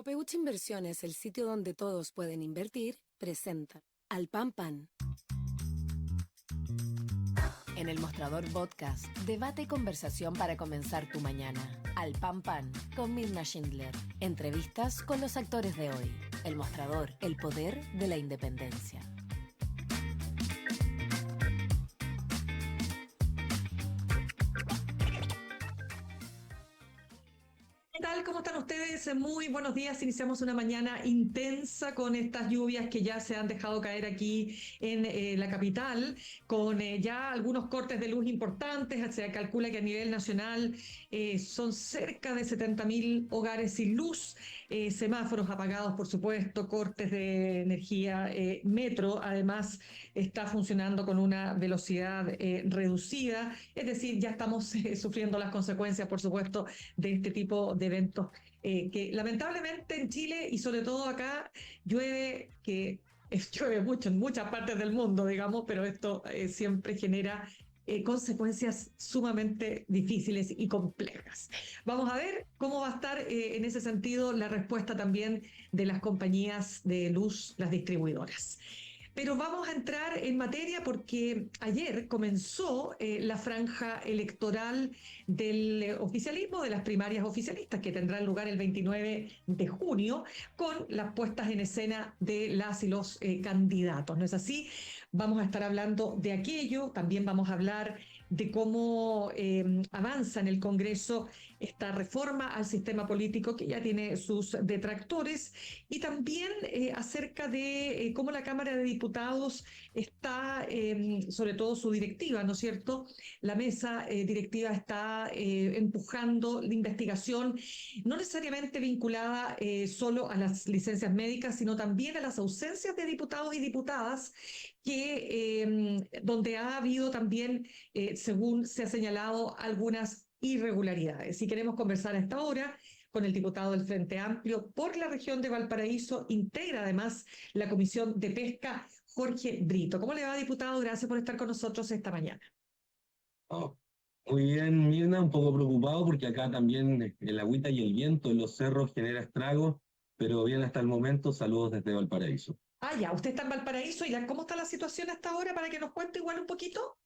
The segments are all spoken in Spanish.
Copeuch Inversiones, el sitio donde todos pueden invertir, presenta Al Pan Pan. En el Mostrador Podcast, debate y conversación para comenzar tu mañana. Al Pan Pan, con Mirna Schindler. Entrevistas con los actores de hoy. El Mostrador, el poder de la independencia. ¿Qué tal? ¿Cómo están ustedes? Muy buenos días. Iniciamos una mañana intensa con estas lluvias que ya se han dejado caer aquí en la capital, con ya algunos cortes de luz importantes. Se calcula que a nivel nacional son cerca de 70.000 hogares sin luz, semáforos apagados, por supuesto, cortes de energía. Metro, además, está funcionando con una velocidad reducida. Es decir, ya estamos sufriendo las consecuencias, por supuesto, de este tipo de eventos que lamentablemente en Chile y sobre todo acá llueve, llueve mucho en muchas partes del mundo, digamos, pero esto siempre genera consecuencias sumamente difíciles y complejas. Vamos a ver cómo va a estar en ese sentido la respuesta también de las compañías de luz, las distribuidoras. Pero vamos a entrar en materia porque ayer comenzó la franja electoral del oficialismo, de las primarias oficialistas, que tendrán lugar el 29 de junio, con las puestas en escena de las y los candidatos. ¿No es así? Vamos a estar hablando de aquello, también vamos a hablar de cómo avanza en el Congreso esta reforma al sistema político que ya tiene sus detractores, y también acerca de cómo la Cámara de Diputados está, sobre todo su directiva, ¿no es cierto? La mesa directiva está empujando la investigación, no necesariamente vinculada solo a las licencias médicas, sino también a las ausencias de diputados y diputadas, donde ha habido también, según se ha señalado, algunas irregularidades. Si queremos conversar a esta hora con el diputado del Frente Amplio por la región de Valparaíso, integra además la Comisión de Pesca, Jorge Brito. ¿Cómo le va, diputado? Gracias por estar con nosotros esta mañana. Oh, muy bien, Mirna, un poco preocupado porque acá también el agüita y el viento en los cerros genera estragos, pero bien hasta el momento, saludos desde Valparaíso. Ya, usted está en Valparaíso. ¿Cómo está la situación hasta ahora para que nos cuente igual un poquito?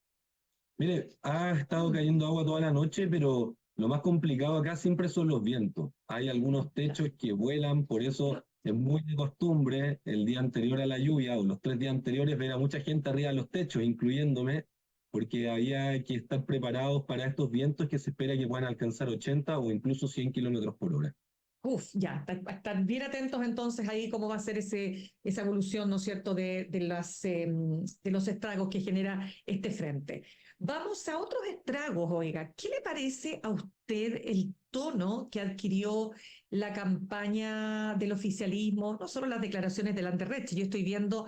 Mire, ha estado cayendo agua toda la noche, pero lo más complicado acá siempre son los vientos. Hay algunos techos que vuelan, por eso es muy de costumbre el día anterior a la lluvia o los 3 días anteriores ver a mucha gente arriba de los techos, incluyéndome, porque había que estar preparados para estos vientos que se espera que puedan alcanzar 80 o incluso 100 kilómetros por hora. Ya, estar bien atentos entonces ahí cómo va a ser esa evolución, ¿no es cierto?, de los estragos que genera este frente. Vamos a otros estragos, oiga. ¿Qué le parece a usted el tono que adquirió la campaña del oficialismo? No solo las declaraciones de Landerreche, yo estoy viendo,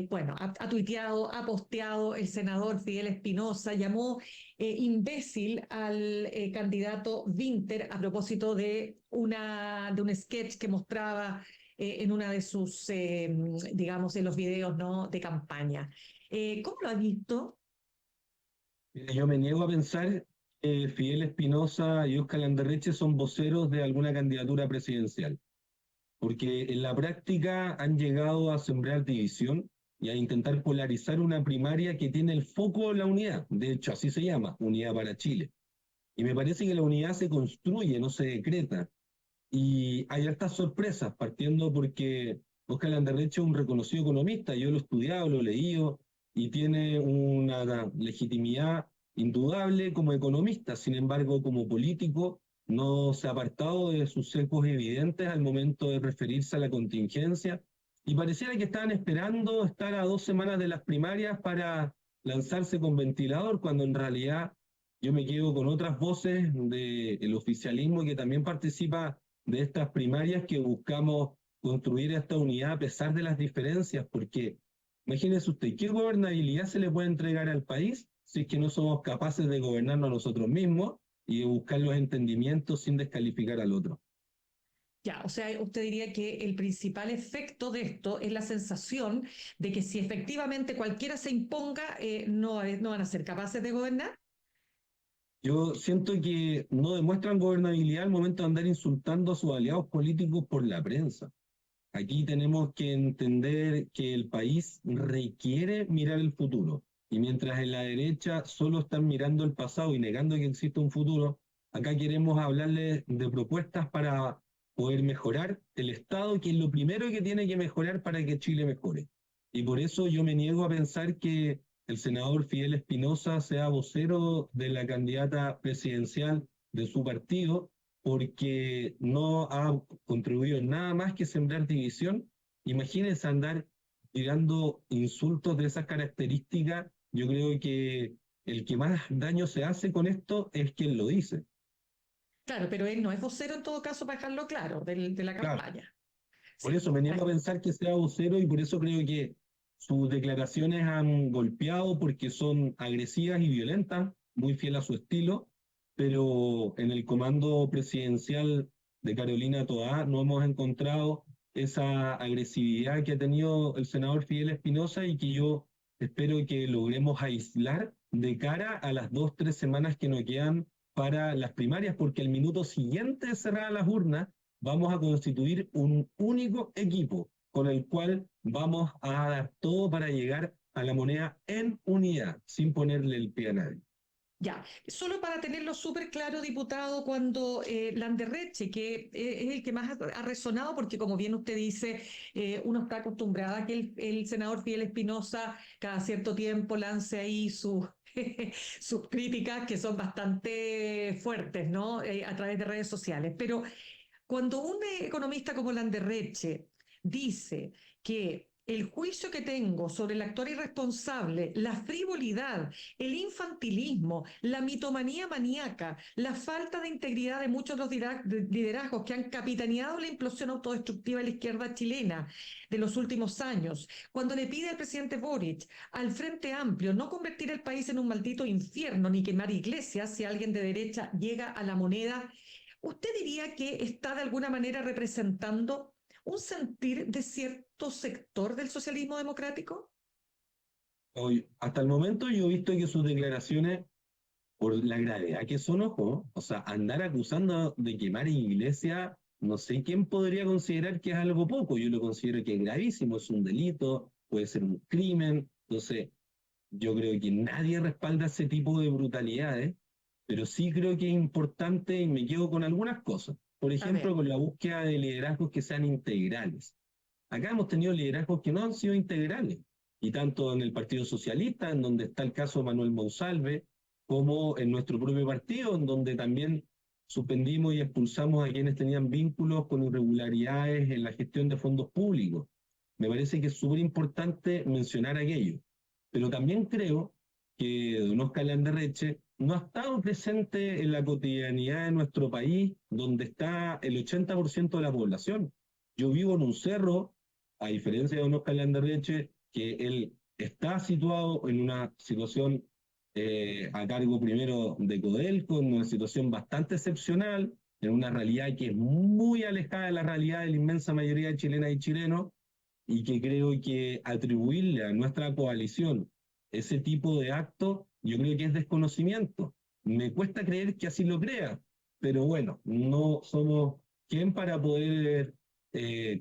bueno, ha tuiteado, ha posteado el senador Fidel Espinosa, llamó imbécil al candidato Winter a propósito de un sketch que mostraba en una de sus, digamos, en los videos, ¿no?, de campaña. ¿Cómo lo ha visto? Mire, yo me niego a pensar que Fidel Espinosa y Óscar Landerreche son voceros de alguna candidatura presidencial, porque en la práctica han llegado a sembrar división y a intentar polarizar una primaria que tiene el foco en la unidad. De hecho, así se llama, Unidad para Chile. Y me parece que la unidad se construye, no se decreta. Y hay hartas sorpresas, partiendo porque Óscar Landerreche es un reconocido economista, yo lo he estudiado, lo he leído, y tiene una legitimidad indudable como economista. Sin embargo, como político, no se ha apartado de sus sesgos evidentes al momento de referirse a la contingencia, y pareciera que estaban esperando estar a 2 semanas de las primarias para lanzarse con ventilador, cuando en realidad yo me quedo con otras voces del oficialismo que también participa de estas primarias, que buscamos construir esta unidad a pesar de las diferencias, porque imagínese usted, ¿qué gobernabilidad se le puede entregar al país si es que no somos capaces de gobernarnos a nosotros mismos y de buscar los entendimientos sin descalificar al otro? Ya, o sea, usted diría que el principal efecto de esto es la sensación de que si efectivamente cualquiera se imponga, no van a ser capaces de gobernar. Yo siento que no demuestran gobernabilidad al momento de andar insultando a sus aliados políticos por la prensa. Aquí tenemos que entender que el país requiere mirar el futuro. Y mientras en la derecha solo están mirando el pasado y negando que existe un futuro, acá queremos hablarles de propuestas para poder mejorar el Estado, que es lo primero que tiene que mejorar para que Chile mejore. Y por eso yo me niego a pensar que el senador Fidel Espinosa sea vocero de la candidata presidencial de su partido, porque no ha contribuido en nada más que sembrar división. Imagínense andar tirando insultos de esas características. Yo creo que el que más daño se hace con esto es quien lo dice. Claro, pero él no es vocero en todo caso, para dejarlo claro, de la Claro. campaña. Por Sí. eso me niego a pensar que sea vocero y por eso creo que sus declaraciones han golpeado porque son agresivas y violentas, muy fiel a su estilo, pero en el comando presidencial de Carolina Toá no hemos encontrado esa agresividad que ha tenido el senador Fidel Espinosa y que yo espero que logremos aislar de cara a las 2, 3 semanas que nos quedan para las primarias, porque el minuto siguiente de cerrar las urnas vamos a constituir un único equipo con el cual vamos a dar todo para llegar a la moneda en unidad, sin ponerle el pie a nadie. Ya, solo para tenerlo súper claro, diputado, cuando Landerreche, que es el que más ha resonado, porque como bien usted dice, uno está acostumbrado a que el senador Fidel Espinosa cada cierto tiempo lance ahí sus críticas, que son bastante fuertes, ¿no? A través de redes sociales. Pero cuando un economista como Landerreche dice que el juicio que tengo sobre el actor irresponsable, la frivolidad, el infantilismo, la mitomanía maníaca, la falta de integridad de muchos de los liderazgos que han capitaneado la implosión autodestructiva de la izquierda chilena de los últimos años, cuando le pide al presidente Boric, al Frente Amplio, no convertir el país en un maldito infierno ni quemar iglesias si alguien de derecha llega a la moneda, ¿usted diría que está de alguna manera representando un sentir de cierto sector del socialismo democrático? Hoy, hasta el momento yo he visto que sus declaraciones, por la gravedad que son, ojo, o sea, andar acusando de quemar iglesia, no sé quién podría considerar que es algo poco, yo lo considero que es gravísimo, es un delito, puede ser un crimen, entonces yo creo que nadie respalda ese tipo de brutalidades, pero sí creo que es importante y me quedo con algunas cosas. Por A ver, ejemplo, con la búsqueda de liderazgos que sean integrales. Acá hemos tenido liderazgos que no han sido integrales, y tanto en el Partido Socialista, en donde está el caso de Manuel Monsalve, como en nuestro propio partido, en donde también suspendimos y expulsamos a quienes tenían vínculos con irregularidades en la gestión de fondos públicos. Me parece que es súper importante mencionar aquello. Pero también creo que don Oscar Landerreche no ha estado presente en la cotidianidad de nuestro país, donde está el 80% de la población. Yo vivo en un cerro, a diferencia de don Oscar Landerreche, que él está situado en una situación a cargo primero de Codelco, en una situación bastante excepcional, en una realidad que es muy alejada de la realidad de la inmensa mayoría de chilenas y chilenos, y que creo que atribuirle a nuestra coalición ese tipo de actos, yo creo que es desconocimiento. Me cuesta creer que así lo crea, pero bueno, no somos quien para poder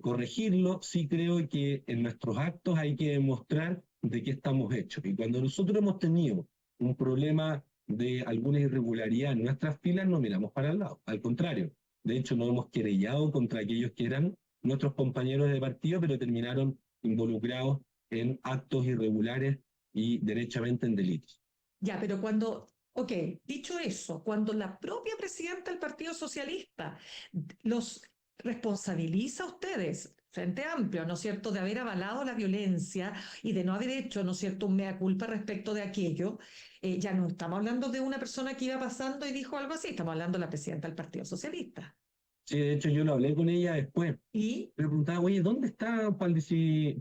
corregirlo. Sí creo que en nuestros actos hay que demostrar de qué estamos hechos. Y cuando nosotros hemos tenido un problema de alguna irregularidad en nuestras filas, no miramos para el lado. Al contrario, de hecho, nos hemos querellado contra aquellos que eran nuestros compañeros de partido, pero terminaron involucrados en actos irregulares y derechamente en delitos. ya, pero cuando, ok, dicho eso, cuando la propia presidenta del Partido Socialista los responsabiliza a ustedes, Frente Amplio, ¿no es cierto?, de haber avalado la violencia y de no haber hecho, ¿no es cierto?, un mea culpa respecto de aquello, ya no estamos hablando de una persona que iba pasando y dijo algo así, estamos hablando de la presidenta del Partido Socialista. Sí, de hecho yo lo hablé con ella después. Y, Le preguntaba, oye, ¿dónde está para el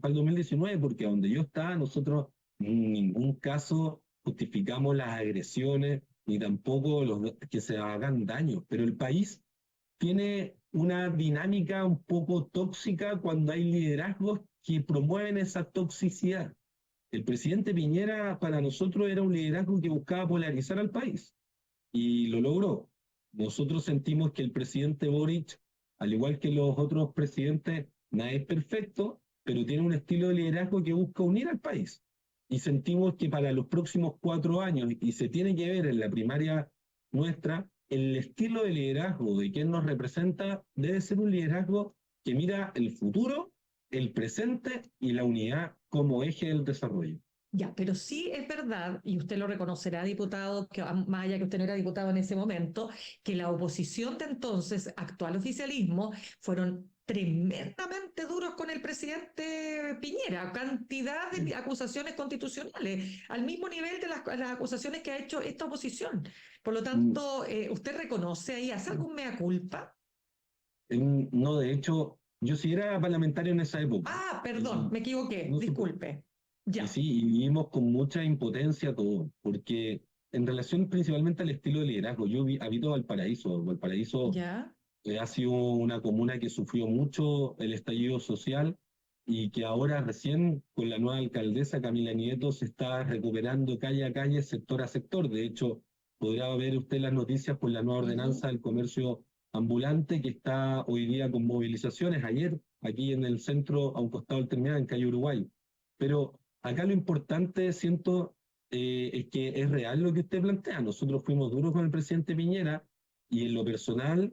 2019? Porque donde yo estaba, nosotros en ningún caso justificamos las agresiones ni tampoco que se hagan daño. Pero el país tiene una dinámica un poco tóxica cuando hay liderazgos que promueven esa toxicidad. El presidente Piñera para nosotros era un liderazgo que buscaba polarizar al país. y lo logró. Nosotros sentimos que el presidente Boric, al igual que los otros presidentes, nada es perfecto, pero tiene un estilo de liderazgo que busca unir al país. Y sentimos que para los próximos 4 años, y se tiene que ver en la primaria nuestra, el estilo de liderazgo de quien nos representa debe ser un liderazgo que mira el futuro, el presente y la unidad como eje del desarrollo. Ya, pero sí es verdad, y usted lo reconocerá, diputado, que más allá que usted no era diputado en ese momento, que la oposición de entonces, actual oficialismo, fueron tremendamente duros con el presidente Piñera, cantidad de acusaciones constitucionales, al mismo nivel de las acusaciones que ha hecho esta oposición. Por lo tanto, ¿usted reconoce ahí, hace algún mea culpa? No, de hecho, yo sí era parlamentario en esa época. Ah, perdón, me equivoqué, No se disculpe. Y Ya, sí, y vivimos con mucha impotencia todo, porque en relación principalmente al estilo de liderazgo, habito Valparaíso. Valparaíso ya. ha sido una comuna que sufrió mucho el estallido social y que ahora recién con la nueva alcaldesa Camila Nieto se está recuperando calle a calle, sector a sector. De hecho, podrá ver usted las noticias por la nueva Ujú. ordenanza del comercio ambulante que está hoy día con movilizaciones. Ayer, aquí en el centro, a un costado del terminal, en calle Uruguay. Pero acá lo importante, siento, es que es real lo que usted plantea. Nosotros fuimos duros con el presidente Piñera y en lo personal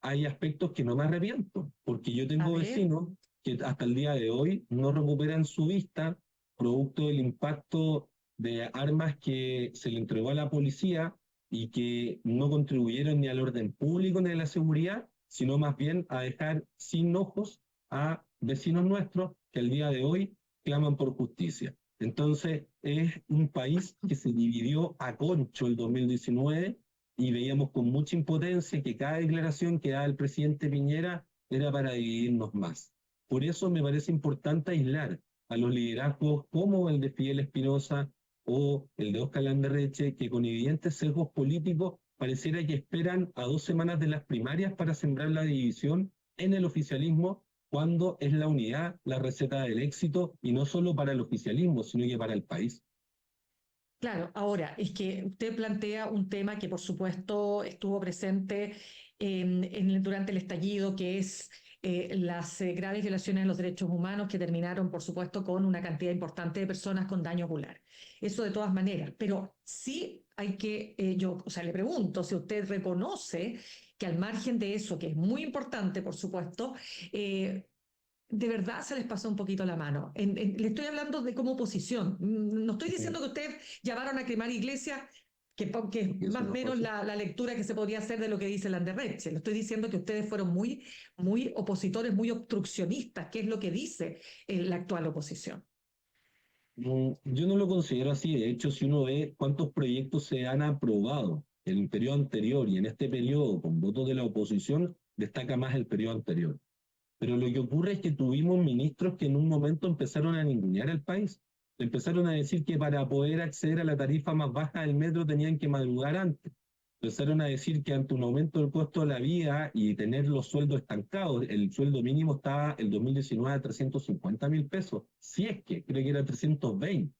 hay aspectos que no me arrepiento, porque yo A tengo ver. vecinos que hasta el día de hoy no recuperan su vista producto del impacto de armas que se le entregó a la policía y que no contribuyeron ni al orden público ni a la seguridad, sino más bien a dejar sin ojos a vecinos nuestros que al día de hoy claman por justicia. Entonces, es un país que se dividió a concho el 2019 y veíamos con mucha impotencia que cada declaración que daba el presidente Piñera era para dividirnos más. Por eso me parece importante aislar a los liderazgos como el de Fidel Espinosa o el de Óscar Landerreche, que con evidentes sesgos políticos pareciera que esperan a 2 semanas de las primarias para sembrar la división en el oficialismo, cuando es la unidad la receta del éxito, y no solo para el oficialismo, sino que para el país. Claro, ahora es que usted plantea un tema que por supuesto estuvo presente durante el estallido, que es las graves violaciones de los derechos humanos que terminaron, por supuesto, con una cantidad importante de personas con daño ocular. Eso de todas maneras, pero sí hay que, yo, o sea, le pregunto si usted reconoce que al margen de eso, que es muy importante, por supuesto, de verdad se les pasó un poquito la mano. Le estoy hablando de como oposición. No estoy diciendo que ustedes llamaron a quemar iglesias, que es Que eso más o no fue menos así. la lectura que se podría hacer de lo que dice Landerreche. Le estoy diciendo que ustedes fueron muy, muy opositores, muy obstruccionistas, que es lo que dice la actual oposición. Yo no lo considero así. De hecho, si uno ve cuántos proyectos se han aprobado en el periodo anterior y en este periodo con votos de la oposición, destaca más el periodo anterior. Pero lo que ocurre es que tuvimos ministros que en un momento empezaron a ningunear al país. Empezaron a decir que para poder acceder a la tarifa más baja del metro tenían que madrugar antes. Empezaron a decir que ante un aumento del costo de la vida y tener los sueldos estancados, el sueldo mínimo estaba el 2019 a 350.000 pesos, si es que creo que era 320.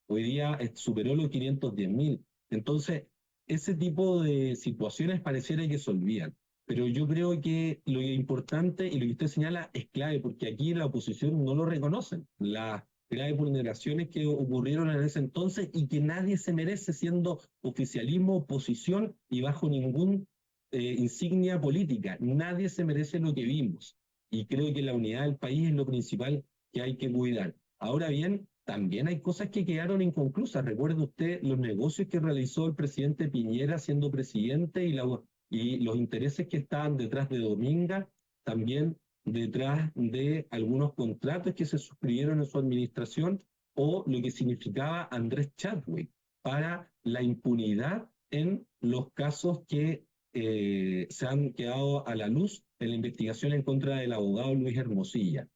Hoy día superó los 510.000. Entonces, ese tipo de situaciones pareciera que se olvidan. Pero yo creo que lo importante y lo que usted señala es clave, porque aquí la oposición no lo reconocen. Las graves vulneraciones que ocurrieron en ese entonces y que nadie se merece siendo oficialismo, oposición y bajo ningún insignia política. Nadie se merece lo que vimos. Y creo que la unidad del país es lo principal que hay que cuidar. Ahora bien, también hay cosas que quedaron inconclusas. Recuerde usted los negocios que realizó el presidente Piñera siendo presidente y los intereses que estaban detrás de Dominga, también detrás de algunos contratos que se suscribieron en su administración, o lo que significaba Andrés Chadwick para la impunidad en los casos que se han quedado a la luz en la investigación en contra del abogado Luis Hermosilla.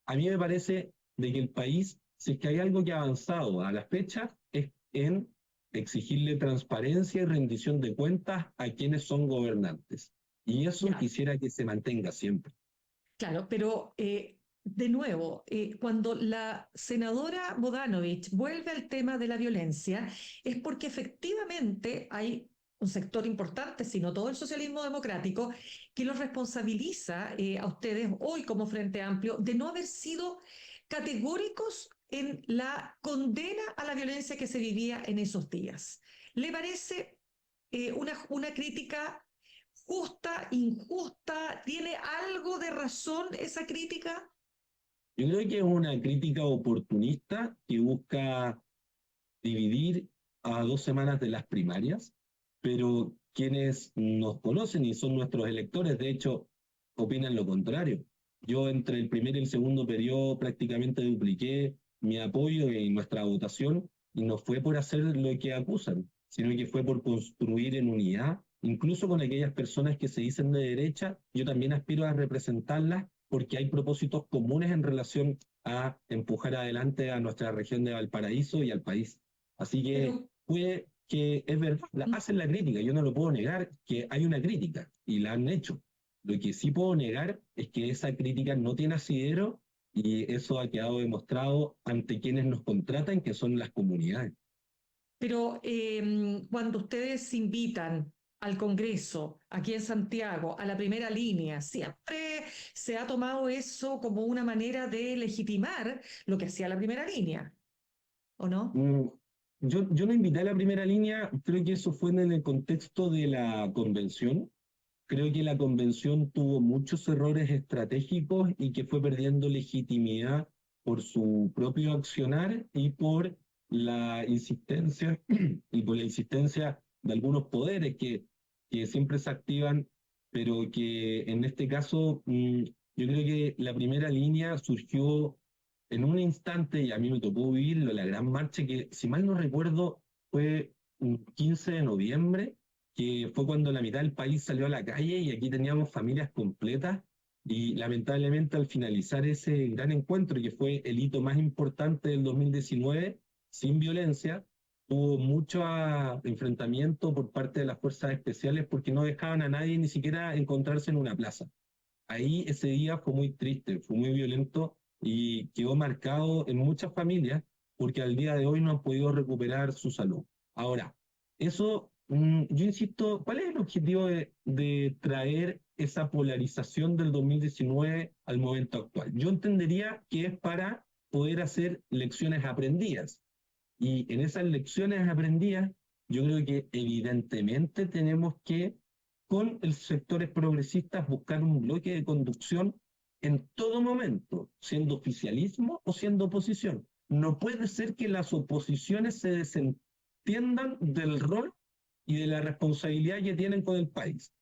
A mí me parece de que el país, si es que hay algo que ha avanzado a la fecha, es en exigirle transparencia y rendición de cuentas a quienes son gobernantes. Y eso Ya, quisiera que se mantenga siempre. claro, pero de nuevo, cuando la senadora Bodanovich vuelve al tema de la violencia, es porque efectivamente hay un sector importante, sino todo el socialismo democrático, que los responsabiliza a ustedes hoy como Frente Amplio de no haber sido categóricos en la condena a la violencia que se vivía en esos días. ¿Le parece una crítica justa, injusta? ¿Tiene algo de razón esa crítica? Yo creo que es una crítica oportunista que busca dividir a 2 semanas de las primarias, pero quienes nos conocen y son nuestros electores, de hecho, opinan lo contrario. Yo entre el primer y el segundo periodo prácticamente dupliqué mi apoyo y nuestra votación, y no fue por hacer lo que acusan, sino que fue por construir en unidad, incluso con aquellas personas que se dicen de derecha. Yo también aspiro a representarlas porque hay propósitos comunes en relación a empujar adelante a nuestra región de Valparaíso y al país. Así que Pero, fue que es verdad, hacen la crítica, yo no lo puedo negar que hay una crítica y la han hecho. Lo que sí puedo negar es que esa crítica no tiene asidero, y eso ha quedado demostrado ante quienes nos contratan, que son las comunidades. pero cuando ustedes invitan al Congreso, aquí en Santiago, a la primera línea, siempre se ha tomado eso como una manera de legitimar lo que hacía la primera línea, ¿o no? Mm, yo no invité a la primera línea, creo que eso fue en el contexto de la convención. Creo que la convención tuvo muchos errores estratégicos y que fue perdiendo legitimidad por su propio accionar y por la insistencia y por la insistencia de algunos poderes que siempre se activan, pero que en este caso yo creo que la primera línea surgió en un instante, y a mí me tocó vivirlo, la gran marcha que, si mal no recuerdo, fue un 15 de noviembre, que fue cuando la mitad del país salió a la calle y aquí teníamos familias completas, y lamentablemente al finalizar ese gran encuentro, que fue el hito más importante del 2019, sin violencia, hubo mucho enfrentamiento por parte de las fuerzas especiales porque no dejaban a nadie ni siquiera encontrarse en una plaza. Ahí ese día fue muy triste, fue muy violento y quedó marcado en muchas familias porque al día de hoy no han podido recuperar su salud. Ahora, eso, yo insisto, ¿cuál es el objetivo de traer esa polarización del 2019 al momento actual? Yo entendería que es para poder hacer lecciones aprendidas. Y en esas lecciones aprendidas, yo creo que evidentemente tenemos que, con los sectores progresistas, buscar un bloque de conducción en todo momento, siendo oficialismo o siendo oposición. No puede ser que las oposiciones se desentiendan del rol y de la responsabilidad que tienen con el país.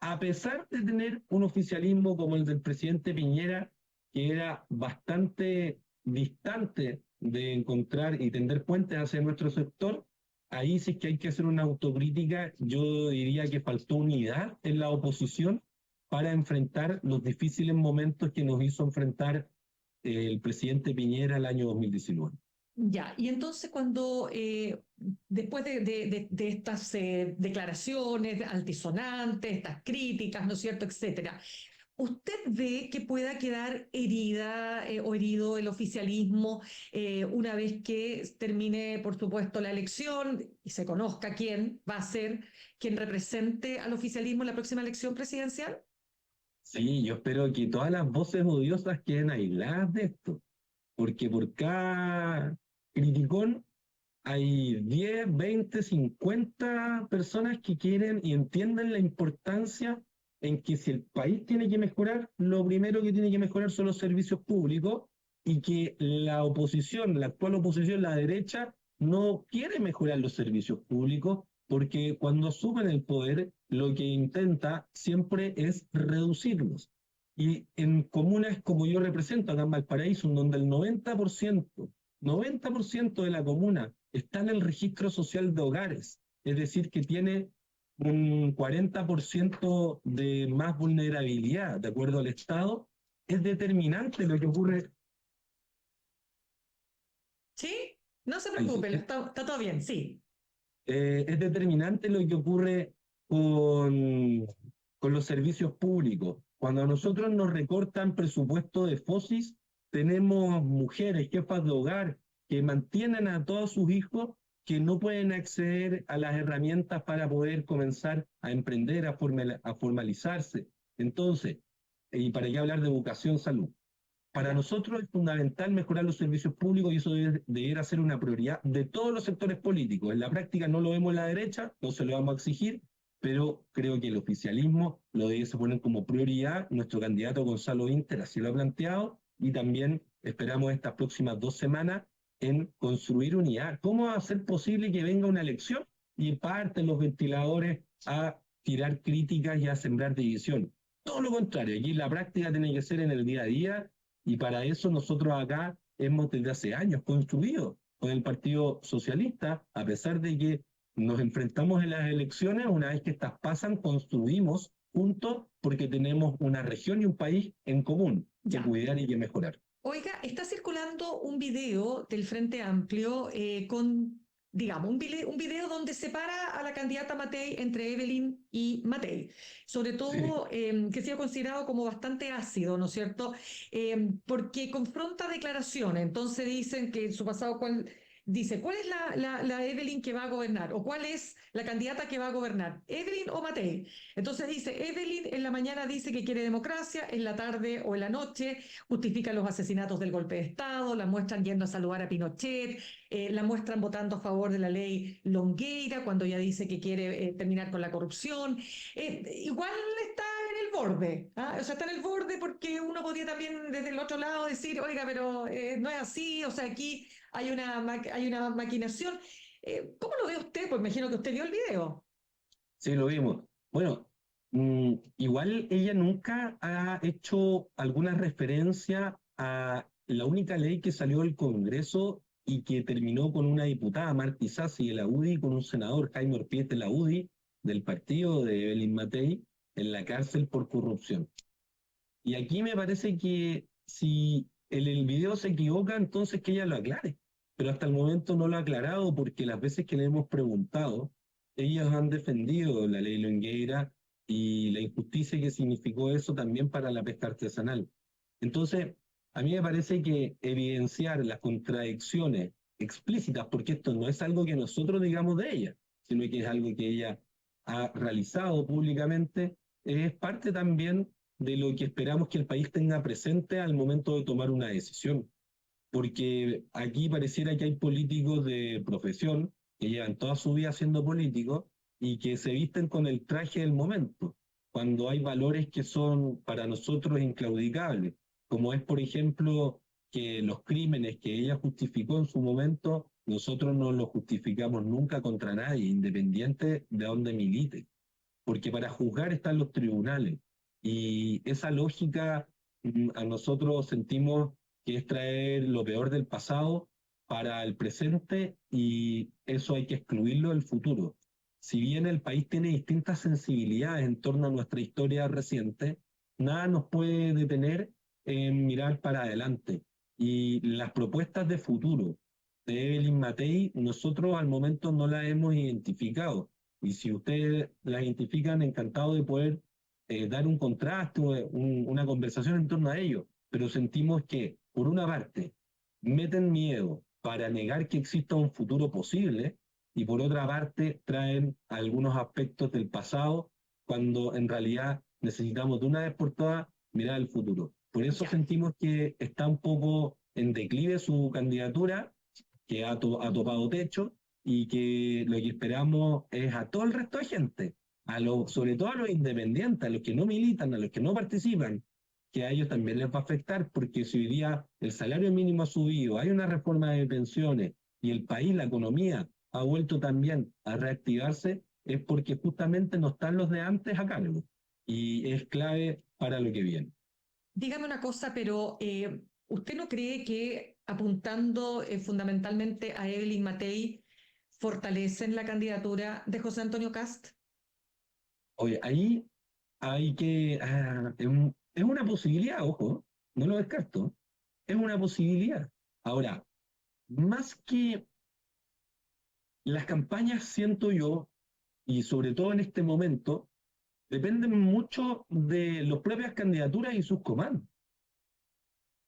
A pesar de tener un oficialismo como el del presidente Piñera, que era bastante distante de encontrar y tender puentes hacia nuestro sector, ahí sí que hay que hacer una autocrítica. Yo diría que faltó unidad en la oposición para enfrentar los difíciles momentos que nos hizo enfrentar el presidente Piñera el año 2019. Ya, y entonces cuando después de estas declaraciones altisonantes, estas críticas, ¿no es cierto?, etcétera, ¿usted ve que pueda quedar herida o herido el oficialismo una vez que termine, por supuesto, la elección y se conozca quién va a ser quien represente al oficialismo en la próxima elección presidencial? Sí, yo espero que todas las voces odiosas queden aisladas de esto, porque por cada criticón hay 10, 20, 50 personas que quieren y entienden la importancia en que si el país tiene que mejorar, lo primero que tiene que mejorar son los servicios públicos, y que la oposición, la actual oposición, la derecha, no quiere mejorar los servicios públicos porque cuando asumen el poder lo que intenta siempre es reducirlos. Y en comunas como yo represento acá en Valparaíso, donde el 90% de la comuna está en el registro social de hogares, es decir, que tiene un 40% de más vulnerabilidad, de acuerdo al Estado, es determinante lo que ocurre. ¿Sí? No se Ahí sí. preocupe, está todo bien, sí. Es determinante lo que ocurre con los servicios públicos. Cuando a nosotros nos recortan presupuesto de FOSIS, tenemos mujeres, jefas de hogar, que mantienen a todos sus hijos que no pueden acceder a las herramientas para poder comenzar a emprender, a formalizarse. Entonces, y para qué hablar de educación, salud. Para nosotros es fundamental mejorar los servicios públicos y eso debiera ser una prioridad de todos los sectores políticos. En la práctica no lo vemos en la derecha, no se lo vamos a exigir, pero creo que el oficialismo lo debiese poner como prioridad. Nuestro candidato Gonzalo Inter así lo ha planteado y también esperamos estas próximas 2 semanas en construir unidad. ¿Cómo va a ser posible que venga una elección y parten los ventiladores a tirar críticas y a sembrar división? Todo lo contrario, aquí la práctica tiene que ser en el día a día y para eso nosotros acá hemos desde hace años construido con el Partido Socialista, a pesar de que nos enfrentamos en las elecciones, una vez que estas pasan, construimos juntos porque tenemos una región y un país en común que cuidar y que mejorar. Oiga, está circulando un video del Frente Amplio con, digamos, un video donde separa a la candidata Matei entre Evelyn y Matei. Sobre todo, que se ha considerado como bastante ácido, ¿no es cierto? Porque confronta declaraciones. Entonces dicen que en su pasado, dice, ¿cuál es la Evelyn que va a gobernar? ¿O cuál es la candidata que va a gobernar? ¿Evelyn o Matei? Entonces dice, Evelyn en la mañana dice que quiere democracia, en la tarde o en la noche justifica los asesinatos del golpe de Estado, la muestran yendo a saludar a Pinochet, la muestran votando a favor de la ley Longueira, cuando ella dice que quiere terminar con la corrupción. Igual está en el borde, ¿ah? O sea, está en el borde porque uno podría también desde el otro lado decir, oiga, pero no es así, o sea, aquí hay una maquinación. ¿Cómo lo ve usted? Pues me imagino que usted vio el video. Sí, lo vimos. Bueno, igual ella nunca ha hecho alguna referencia a la única ley que salió del Congreso y que terminó con una diputada, Marti Sassi, de la UDI, con un senador, Jaime Orpiez, de la UDI, del partido de Evelyn Matei, en la cárcel por corrupción. Y aquí me parece que si en el video se equivoca, entonces que ella lo aclare. Pero hasta el momento no lo ha aclarado porque las veces que le hemos preguntado, ellos han defendido la ley Longueira y la injusticia que significó eso también para la pesca artesanal. Entonces, a mí me parece que evidenciar las contradicciones explícitas, porque esto no es algo que nosotros digamos de ella, sino que es algo que ella ha realizado públicamente, es parte también de lo que esperamos que el país tenga presente al momento de tomar una decisión. Porque aquí pareciera que hay políticos de profesión que llevan toda su vida siendo políticos y que se visten con el traje del momento, cuando hay valores que son para nosotros inclaudicables, como es, por ejemplo, que los crímenes que ella justificó en su momento, nosotros no los justificamos nunca contra nadie, independiente de dónde milite, porque para juzgar están los tribunales. Y esa lógica a nosotros sentimos que es traer lo peor del pasado para el presente y eso hay que excluirlo del futuro. Si bien el país tiene distintas sensibilidades en torno a nuestra historia reciente, nada nos puede detener en mirar para adelante. Y las propuestas de futuro de Evelyn Matei, nosotros al momento no las hemos identificado. Y si ustedes las identifican, encantado de poder dar un contraste, una conversación en torno a ello. Pero sentimos que, por una parte, meten miedo para negar que exista un futuro posible y por otra parte traen algunos aspectos del pasado cuando en realidad necesitamos de una vez por todas mirar el futuro. Por eso sentimos que está un poco en declive su candidatura, que ha topado techo y que lo que esperamos es a todo el resto de gente, sobre todo a los independientes, a los que no militan, a los que no participan, que a ellos también les va a afectar, porque si hoy día el salario mínimo ha subido, hay una reforma de pensiones y el país, la economía, ha vuelto también a reactivarse, es porque justamente no están los de antes a cargo. Y es clave para lo que viene. Dígame una cosa, pero ¿usted no cree que apuntando fundamentalmente a Evelyn Matei fortalecen la candidatura de José Antonio Kast? Oye, ahí hay que... es una posibilidad, ojo, no lo descarto, es una posibilidad. Ahora, más que las campañas, siento yo, y sobre todo en este momento, dependen mucho de las propias candidaturas y sus comandos.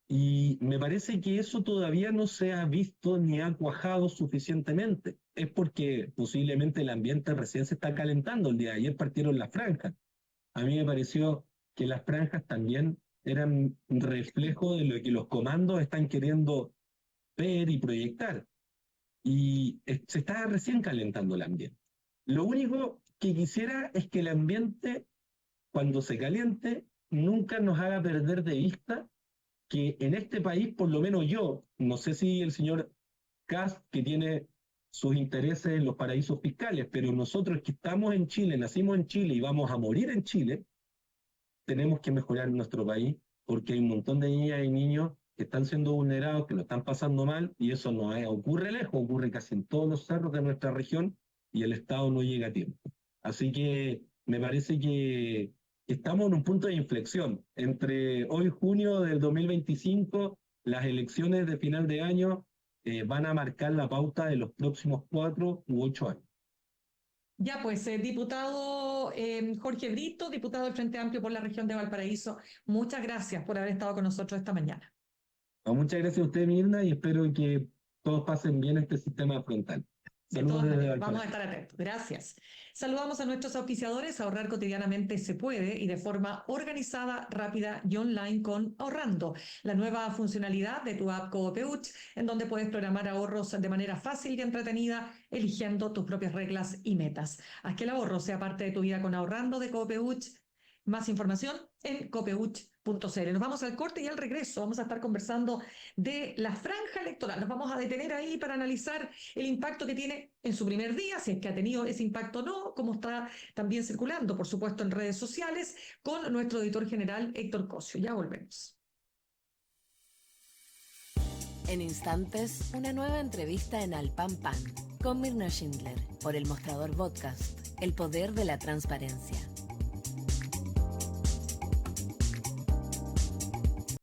Y me parece que eso todavía no se ha visto ni ha cuajado suficientemente. Es porque posiblemente el ambiente recién se está calentando. El día de ayer partieron las franjas. A mí me pareció que las franjas también eran un reflejo de lo que los comandos están queriendo ver y proyectar. Y se está recién calentando el ambiente. Lo único que quisiera es que el ambiente, cuando se caliente, nunca nos haga perder de vista que en este país, por lo menos yo, no sé si el señor Kast, que tiene sus intereses en los paraísos fiscales, pero nosotros que estamos en Chile, nacimos en Chile y vamos a morir en Chile, tenemos que mejorar nuestro país porque hay un montón de niñas y niños que están siendo vulnerados, que lo están pasando mal, y eso no ocurre lejos, ocurre casi en todos los cerros de nuestra región y el Estado no llega a tiempo. Así que me parece que estamos en un punto de inflexión entre hoy, junio del 2025, las elecciones de final de año van a marcar la pauta de los próximos 4 u 8 años. Ya pues, diputado Jorge Brito, diputado del Frente Amplio por la región de Valparaíso, muchas gracias por haber estado con nosotros esta mañana. Bueno, muchas gracias a usted, Mirna, y espero que todos pasen bien este sistema frontal. De Saludos todas desde maneras, vamos a Valparaíso. estar atentos. Gracias. Saludamos a nuestros auspiciadores. Ahorrar cotidianamente se puede y de forma organizada, rápida y online con Ahorrando, la nueva funcionalidad de tu app Coopeuch, en donde puedes programar ahorros de manera fácil y entretenida, eligiendo tus propias reglas y metas. Haz que el ahorro sea parte de tu vida con Ahorrando de Coopeuch. Más información en copeuch.cl. Nos vamos al corte y al regreso vamos a estar conversando de la franja electoral. Nos vamos a detener ahí para analizar el impacto que tiene en su primer día, si es que ha tenido ese impacto o no, cómo está también circulando, por supuesto, en redes sociales, con nuestro editor general Héctor Cosio. Ya volvemos. En instantes, una nueva entrevista en Al Pan Pan con Mirna Schindler por El Mostrador Podcast, el poder de la transparencia.